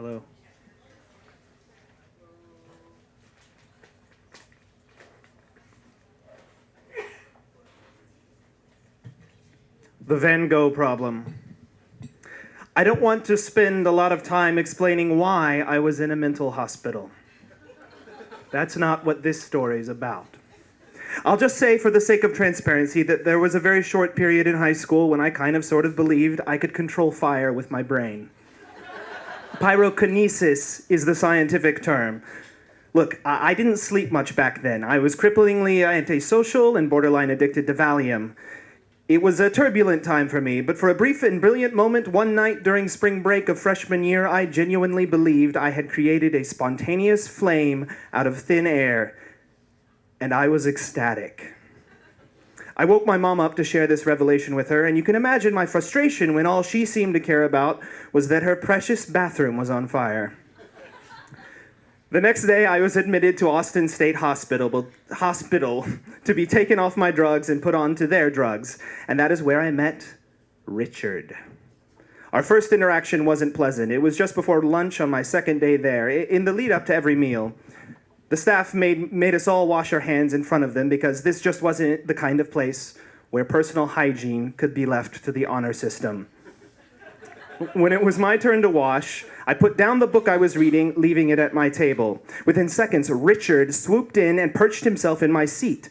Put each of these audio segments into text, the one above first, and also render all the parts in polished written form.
Hello. The Van Gogh problem. I don't want to spend a lot of time explaining why I was in a mental hospital. That's not what this story is about. I'll just say, for the sake of transparency, that there was a very short period in high school when I kind of sort of believed I could control fire with my brain. Pyrokinesis is the scientific term. Look, I didn't sleep much back then. I was cripplingly antisocial and borderline addicted to Valium. It was a turbulent time for me, but for a brief and brilliant moment one night during spring break of freshman year, I genuinely believed I had created a spontaneous flame out of thin air, and I was ecstatic. I woke my mom up to share this revelation with her, and you can imagine my frustration when all she seemed to care about was that her precious bathroom was on fire. The next day, I was admitted to Austin State Hospital to be taken off my drugs and put onto their drugs. And that is where I met Richard. Our first interaction wasn't pleasant. It was just before lunch on my second day there. In the lead up to every meal, the staff made us all wash our hands in front of them because this just wasn't the kind of place where personal hygiene could be left to the honor system. When it was my turn to wash, I put down the book I was reading, leaving it at my table. Within seconds, Richard swooped in and perched himself in my seat.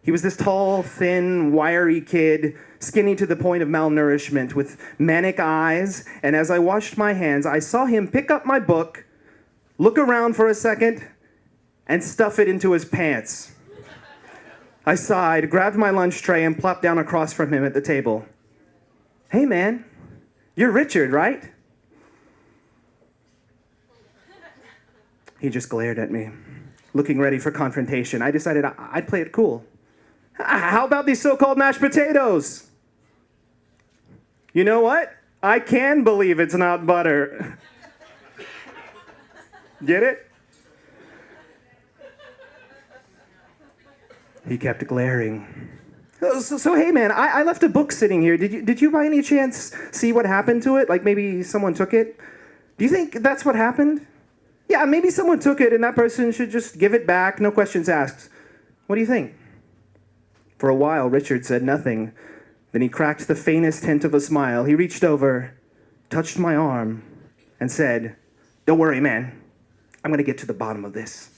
He was this tall, thin, wiry kid, skinny to the point of malnourishment, with manic eyes, and as I washed my hands, I saw him pick up my book, look around for a second, and stuff it into his pants. I sighed, grabbed my lunch tray, and plopped down across from him at the table. "Hey, man. You're Richard, right?" He just glared at me, looking ready for confrontation. I decided I'd play it cool. "How about these so-called mashed potatoes?" "You know what? I can believe it's not butter." Get it? He kept glaring. So hey man, I left a book sitting here. Did you by any chance see what happened to it? Like maybe someone took it? Do you think that's what happened? Yeah, maybe someone took it and that person should just give it back, no questions asked. What do you think? For a while, Richard said nothing. Then he cracked the faintest hint of a smile. He reached over, touched my arm, and said, "Don't worry, man. I'm gonna get to the bottom of this."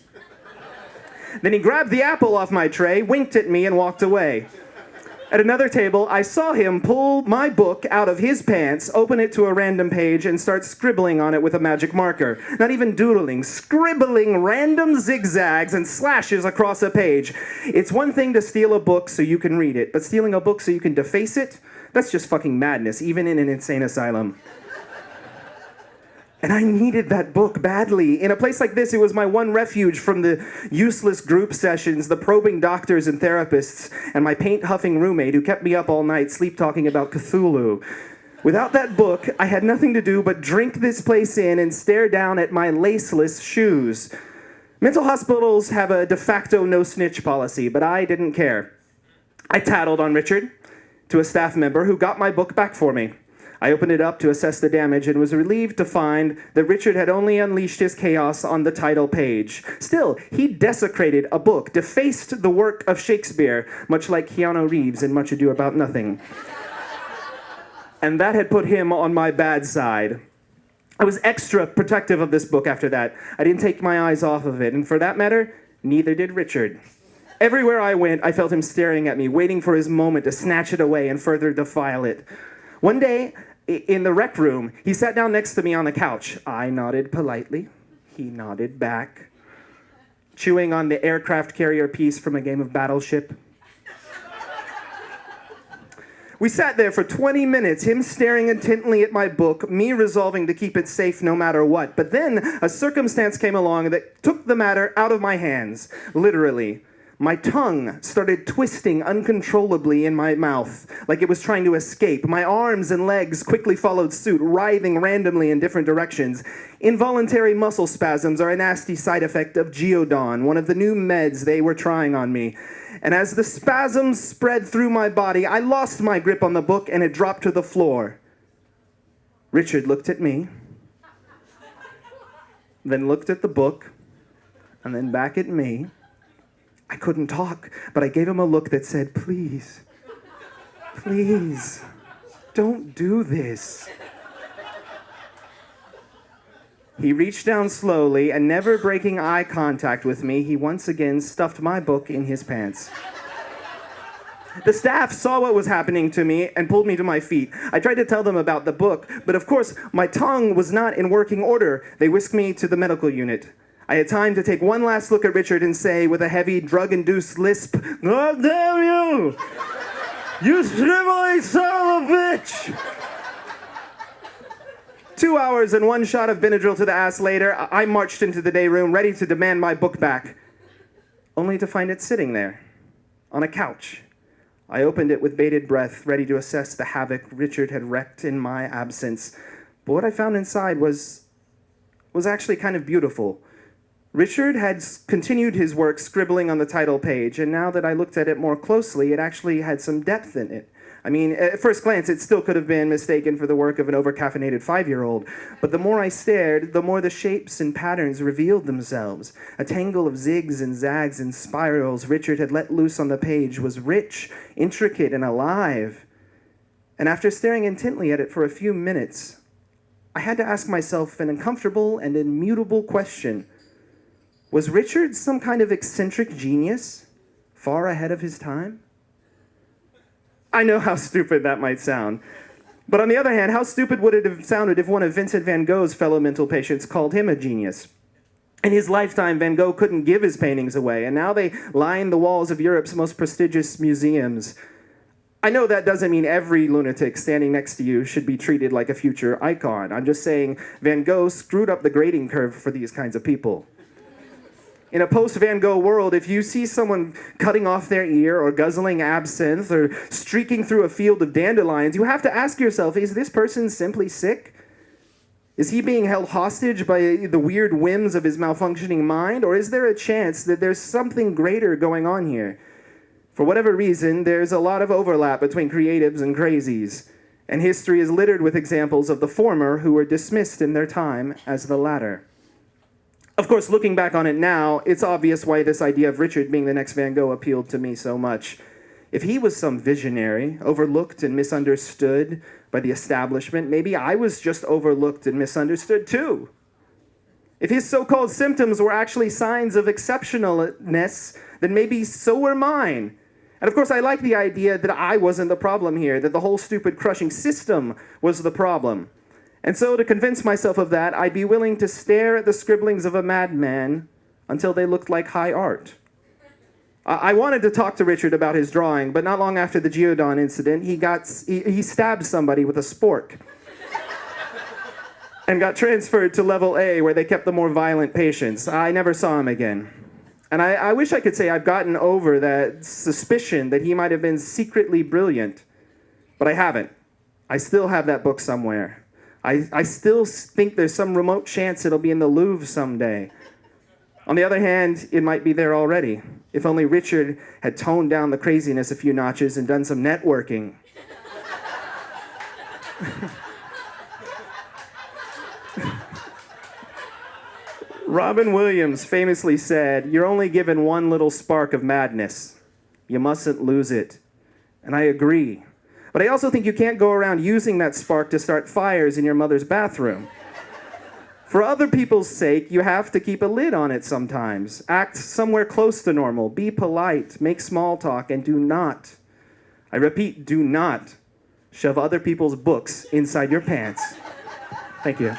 Then he grabbed the apple off my tray, winked at me, and walked away. At another table, I saw him pull my book out of his pants, open it to a random page, and start scribbling on it with a magic marker. Not even doodling, scribbling random zigzags and slashes across a page. It's one thing to steal a book so you can read it, but stealing a book so you can deface it? That's just fucking madness, even in an insane asylum. And I needed that book badly. In a place like this, it was my one refuge from the useless group sessions, the probing doctors and therapists, and my paint-huffing roommate who kept me up all night sleep-talking about Cthulhu. Without that book, I had nothing to do but drink this place in and stare down at my laceless shoes. Mental hospitals have a de facto no-snitch policy, but I didn't care. I tattled on Richard to a staff member who got my book back for me. I opened it up to assess the damage and was relieved to find that Richard had only unleashed his chaos on the title page. Still, he desecrated a book, defaced the work of Shakespeare, much like Keanu Reeves in Much Ado About Nothing. And that had put him on my bad side. I was extra protective of this book after that. I didn't take my eyes off of it, and for that matter, neither did Richard. Everywhere I went, I felt him staring at me, waiting for his moment to snatch it away and further defile it. One day, in the rec room, he sat down next to me on the couch. I nodded politely. He nodded back, chewing on the aircraft carrier piece from a game of Battleship. We sat there for 20 minutes, him staring intently at my book, me resolving to keep it safe no matter what. But then a circumstance came along that took the matter out of my hands, literally. My tongue started twisting uncontrollably in my mouth, like it was trying to escape. My arms and legs quickly followed suit, writhing randomly in different directions. Involuntary muscle spasms are a nasty side effect of Geodon, one of the new meds they were trying on me. And as the spasms spread through my body, I lost my grip on the book and it dropped to the floor. Richard looked at me, then looked at the book, and then back at me. I couldn't talk, but I gave him a look that said, please, please, don't do this. He reached down slowly, and never breaking eye contact with me, he once again stuffed my book in his pants. The staff saw what was happening to me and pulled me to my feet. I tried to tell them about the book, but of course, my tongue was not in working order. They whisked me to the medical unit. I had time to take one last look at Richard and say, with a heavy, drug-induced lisp, God damn you! You sniveling son of a bitch! 2 hours and one shot of Benadryl to the ass later, I marched into the day room ready to demand my book back, only to find it sitting there, on a couch. I opened it with bated breath, ready to assess the havoc Richard had wreaked in my absence. But what I found inside was actually kind of beautiful. Richard had continued his work scribbling on the title page, and now that I looked at it more closely, it actually had some depth in it. I mean, at first glance, it still could have been mistaken for the work of an over-caffeinated 5-year-old. But the more I stared, the more the shapes and patterns revealed themselves. A tangle of zigs and zags and spirals Richard had let loose on the page was rich, intricate, and alive. And after staring intently at it for a few minutes, I had to ask myself an uncomfortable and immutable question. Was Richard some kind of eccentric genius, far ahead of his time? I know how stupid that might sound. But on the other hand, how stupid would it have sounded if one of Vincent van Gogh's fellow mental patients called him a genius? In his lifetime, Van Gogh couldn't give his paintings away, and now they line the walls of Europe's most prestigious museums. I know that doesn't mean every lunatic standing next to you should be treated like a future icon. I'm just saying Van Gogh screwed up the grading curve for these kinds of people. In a post-Van Gogh world, if you see someone cutting off their ear or guzzling absinthe or streaking through a field of dandelions, you have to ask yourself, is this person simply sick? Is he being held hostage by the weird whims of his malfunctioning mind? Or is there a chance that there's something greater going on here? For whatever reason, there's a lot of overlap between creatives and crazies, and history is littered with examples of the former who were dismissed in their time as the latter. Of course, looking back on it now, it's obvious why this idea of Richard being the next Van Gogh appealed to me so much. If he was some visionary, overlooked and misunderstood by the establishment, maybe I was just overlooked and misunderstood too. If his so-called symptoms were actually signs of exceptionalness, then maybe so were mine. And of course, I like the idea that I wasn't the problem here, that the whole stupid crushing system was the problem. And so, to convince myself of that, I'd be willing to stare at the scribblings of a madman until they looked like high art. I wanted to talk to Richard about his drawing, but not long after the Geodon incident, he stabbed somebody with a spork and got transferred to level A, where they kept the more violent patients. I never saw him again. And I wish I could say I've gotten over that suspicion that he might have been secretly brilliant, but I haven't. I still have that book somewhere. I still think there's some remote chance it'll be in the Louvre someday. On the other hand, it might be there already, if only Richard had toned down the craziness a few notches and done some networking. Robin Williams famously said, "You're only given one little spark of madness. You mustn't lose it." And I agree. But I also think you can't go around using that spark to start fires in your mother's bathroom. For other people's sake, you have to keep a lid on it sometimes. Act somewhere close to normal. Be polite. Make small talk. And do not, I repeat, do not shove other people's books inside your pants. Thank you.